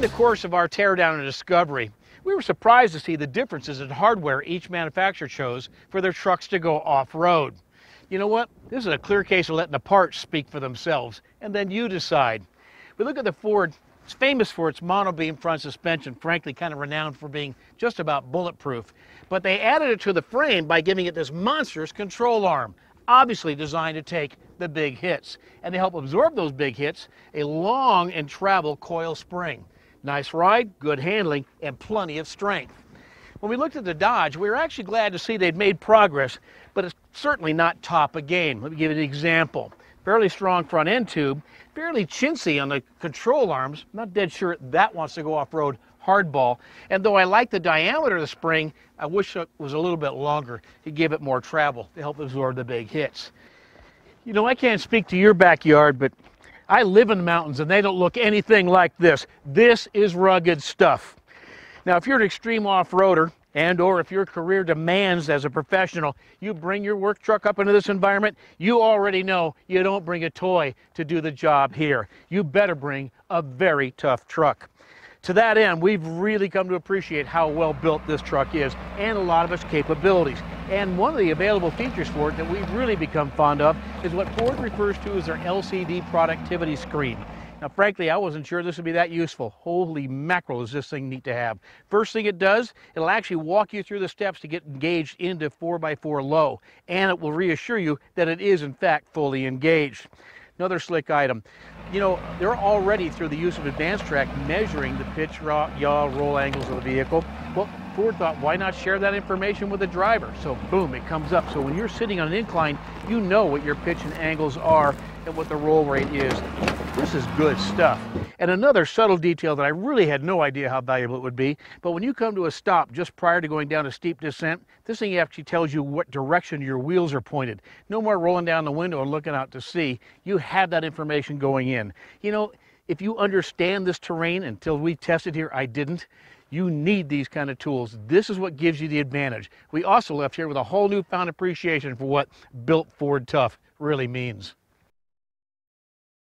the course of our teardown and discovery, we were surprised to see the differences in hardware each manufacturer chose for their trucks to go off-road. You know what? This is a clear case of letting the parts speak for themselves, and then you decide. We look at the Ford. It's famous for its monobeam front suspension, frankly kind of renowned for being just about bulletproof. But they added it to the frame by giving it this monstrous control arm, obviously designed to take the big hits. And to help absorb those big hits, a long and travel coil spring. Nice ride, good handling, and plenty of strength. When we looked at the Dodge, we were actually glad to see they'd made progress, but it's certainly not top of game. Let me give you an example. Fairly strong front end tube, fairly chintzy on the control arms. Not dead sure that wants to go off-road hardball. And though I like the diameter of the spring, I wish it was a little bit longer to give it more travel to help absorb the big hits. You know, I can't speak to your backyard, but I live in the mountains and they don't look anything like this. This is rugged stuff. Now, if you're an extreme off-roader, and or if your career demands as a professional, you bring your work truck up into this environment, you already know you don't bring a toy to do the job here. You better bring a very tough truck. To that end, we've really come to appreciate how well built this truck is and a lot of its capabilities. And one of the available features for it that we've really become fond of is what Ford refers to as their LCD productivity screen. Now, frankly, I wasn't sure this would be that useful. Holy mackerel, is this thing neat to have. First thing it does, it'll actually walk you through the steps to get engaged into 4x4 low, and it will reassure you that it is, in fact, fully engaged. Another slick item. You know, they're already, through the use of advanced track, measuring the pitch, yaw, roll angles of the vehicle. Well, Ford thought, why not share that information with the driver? So, boom, it comes up. So when you're sitting on an incline, you know what your pitch and angles are and what the roll rate is. This is good stuff. And another subtle detail that I really had no idea how valuable it would be, but when you come to a stop just prior to going down a steep descent, this thing actually tells you what direction your wheels are pointed. No more rolling down the window and looking out to sea. You have that information going in. You know, if you understand this terrain, until we tested here, I didn't, you need these kind of tools. This is what gives you the advantage. We also left here with a whole newfound appreciation for what built Ford tough really means.